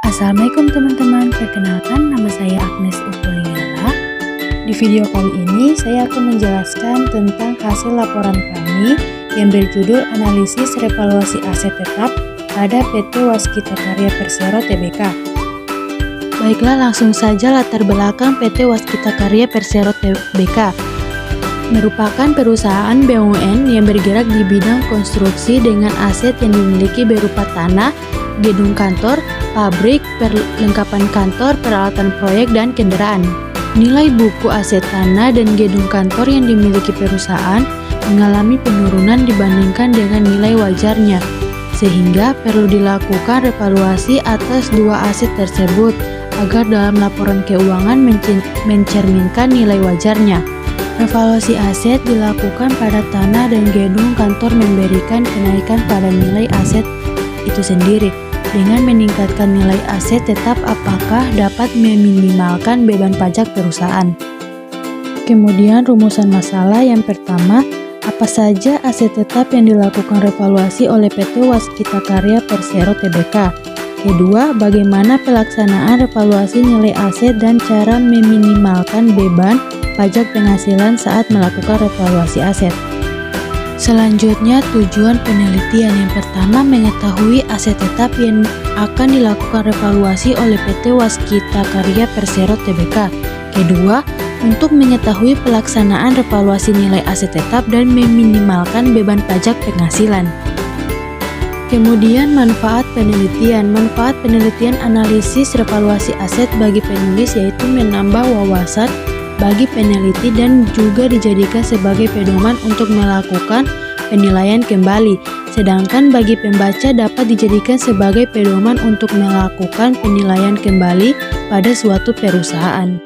Assalamualaikum teman-teman, perkenalkan nama saya Agnes Ukulingala. Di video kali ini saya akan menjelaskan tentang hasil laporan kami yang berjudul Analisis Revaluasi Aset Tetap pada PT Waskita Karya Persero Tbk. Baiklah, langsung saja latar belakang PT Waskita Karya Persero Tbk. Merupakan perusahaan BUMN yang bergerak di bidang konstruksi dengan aset yang dimiliki berupa tanah, gedung kantor, pabrik, perlengkapan kantor, peralatan proyek, dan kendaraan. Nilai buku aset tanah dan gedung kantor yang dimiliki perusahaan mengalami penurunan dibandingkan dengan nilai wajarnya, sehingga perlu dilakukan revaluasi atas dua aset tersebut agar dalam laporan keuangan mencerminkan nilai wajarnya. Revaluasi aset dilakukan pada tanah dan gedung kantor memberikan kenaikan pada nilai aset itu sendiri dengan meningkatkan nilai aset tetap apakah dapat meminimalkan beban pajak perusahaan. Kemudian rumusan masalah yang pertama, apa saja aset tetap yang dilakukan revaluasi oleh PT Waskita Karya Persero Tbk. Kedua, bagaimana pelaksanaan revaluasi nilai aset dan cara meminimalkan beban pajak penghasilan saat melakukan revaluasi aset. Selanjutnya, tujuan penelitian yang pertama mengetahui aset tetap yang akan dilakukan revaluasi oleh PT Waskita Karya Persero Tbk. Kedua, untuk mengetahui pelaksanaan revaluasi nilai aset tetap dan meminimalkan beban pajak penghasilan. Kemudian manfaat penelitian. Manfaat penelitian analisis revaluasi aset bagi penulis yaitu menambah wawasan bagi peneliti dan juga dijadikan sebagai pedoman untuk melakukan penilaian kembali. Sedangkan bagi pembaca dapat dijadikan sebagai pedoman untuk melakukan penilaian kembali pada suatu perusahaan.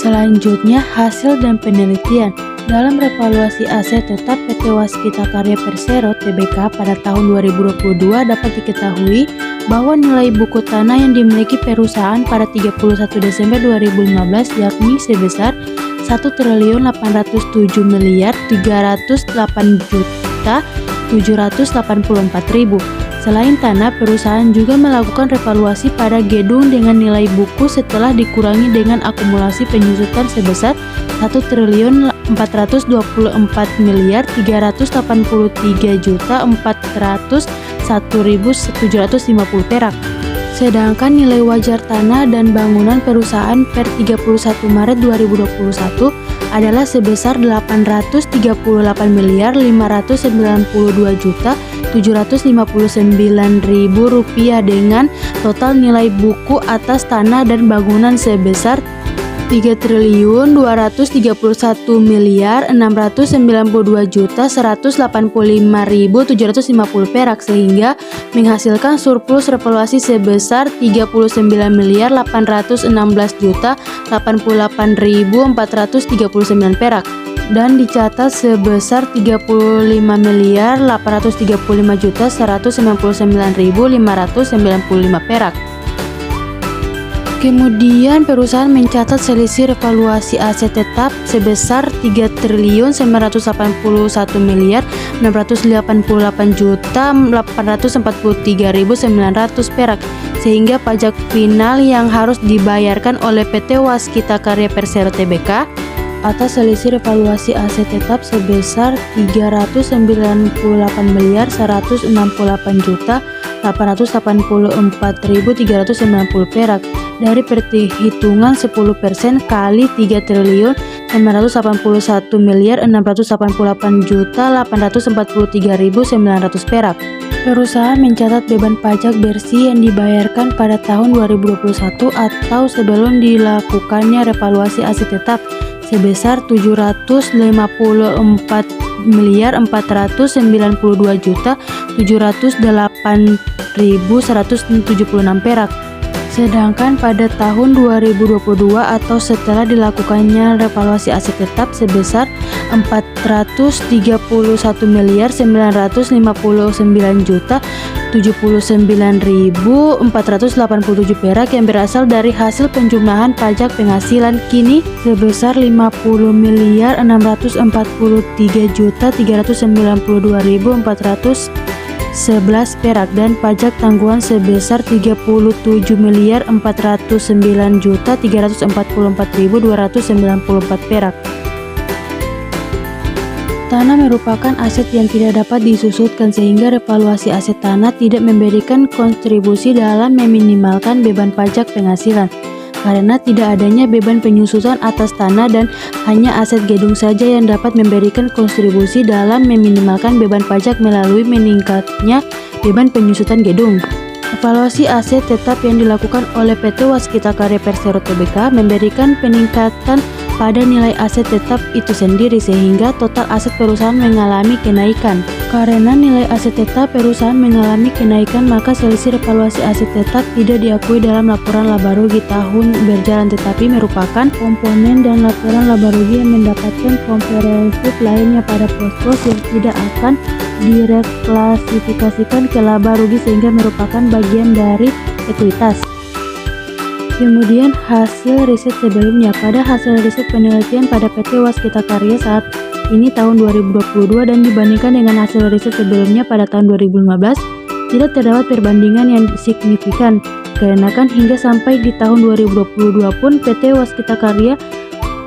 Selanjutnya, hasil dan penelitian. Dalam revaluasi aset tetap PT Waskita Karya Persero Tbk pada tahun 2022 dapat diketahui bahwa nilai buku tanah yang dimiliki perusahaan pada 31 Desember 2015 yakni sebesar 1.807.308.784.000. Selain tanah, perusahaan juga melakukan revaluasi pada gedung dengan nilai buku setelah dikurangi dengan akumulasi penyusutan sebesar 1.424.383.401.750 perak. Sedangkan nilai wajar tanah dan bangunan perusahaan per 31 Maret 2021 adalah sebesar Rp838.592.759.000 dengan total nilai buku atas tanah dan bangunan sebesar Rp3.231.692.185.750 perak sehingga menghasilkan surplus revaluasi sebesar Rp35.818.088.439 perak dan dicatat sebesar Rp35.835.199.595 perak. Kemudian perusahaan mencatat selisih revaluasi aset tetap sebesar Rp3.988.843.900 perak sehingga pajak final yang harus dibayarkan oleh PT Waskita Karya Persero Tbk atas selisih revaluasi aset tetap sebesar Rp3.988.884.390 perak dari perhitungan 10% kali Rp3.981.688.843.900 perak. Perusahaan mencatat beban pajak bersih yang dibayarkan pada tahun 2021 atau sebelum dilakukannya revaluasi aset tetap sebesar Rp784.092.708.176 perak. Sedangkan pada tahun 2022 atau setelah dilakukannya revaluasi aset tetap sebesar Rp431.999.079.487 perak yang berasal dari hasil penjumlahan pajak penghasilan kini sebesar Rp50.643.392.400 11 perak dan pajak tanggungan sebesar 37.409.344.294 perak. Tanah merupakan aset yang tidak dapat disusutkan sehingga revaluasi aset tanah tidak memberikan kontribusi dalam meminimalkan beban pajak penghasilan. Karena tidak adanya beban penyusutan atas tanah dan hanya aset gedung saja yang dapat memberikan kontribusi dalam meminimalkan beban pajak melalui meningkatnya beban penyusutan gedung. Evaluasi aset tetap yang dilakukan oleh PT Waskita Karya Persero Tbk memberikan peningkatan pada nilai aset tetap itu sendiri sehingga total aset perusahaan mengalami kenaikan. Karena nilai aset tetap perusahaan mengalami kenaikan, maka selisih revaluasi aset tetap tidak diakui dalam laporan laba rugi tahun berjalan tetapi merupakan komponen dan laporan laba rugi yang mendapatkan komprehensif lainnya pada pos-pos yang tidak akan direklasifikasikan ke laba rugi sehingga merupakan bagian dari ekuitas. Kemudian hasil riset sebelumnya. Pada hasil riset penelitian pada PT Waskita Karya saat ini tahun 2022 dan dibandingkan dengan hasil riset sebelumnya pada tahun 2015, tidak terdapat perbandingan yang signifikan. Karena hingga sampai di tahun 2022 pun PT Waskita Karya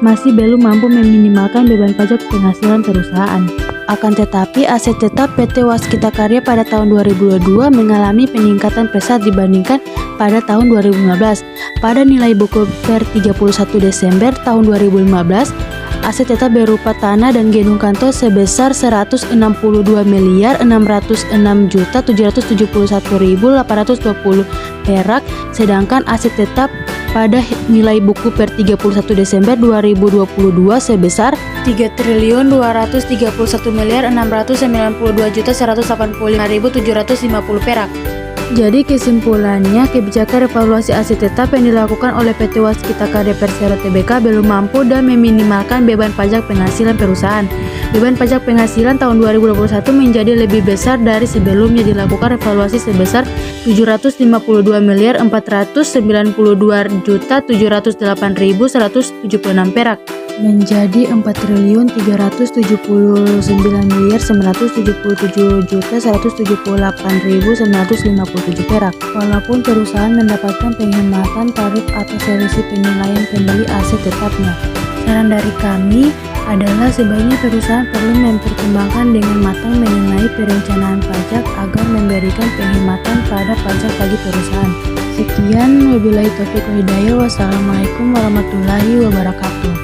masih belum mampu meminimalkan beban pajak penghasilan perusahaan. Akan tetapi aset tetap PT Waskita Karya pada tahun 2022 mengalami peningkatan pesat dibandingkan pada tahun 2015. Pada nilai buku per 31 Desember tahun 2015, aset tetap berupa tanah dan gedung kantor sebesar 162.606.771.820 perak, sedangkan aset tetap pada nilai buku per 31 Desember 2022 sebesar 3.231.692.185.750 perak. Jadi kesimpulannya, kebijakan revaluasi aset tetap yang dilakukan oleh PT Waskita Karya Persero Tbk belum mampu dan meminimalkan beban pajak penghasilan perusahaan. Beban pajak penghasilan tahun 2021 menjadi lebih besar dari sebelumnya dilakukan revaluasi sebesar 750.492.708.176 perak menjadi 4.379.977.178.957 perak. Walaupun perusahaan mendapatkan penghematan tarif atau selisih penilaian kembali aset tetapnya. Saran dari kami adalah sebaiknya perusahaan perlu mempertimbangkan dengan matang mengenai perencanaan pajak agar memberikan penghematan pada pajak bagi perusahaan. Sekian, wabillahi taufiq wal hidayah. Wassalamualaikum warahmatullahi wabarakatuh.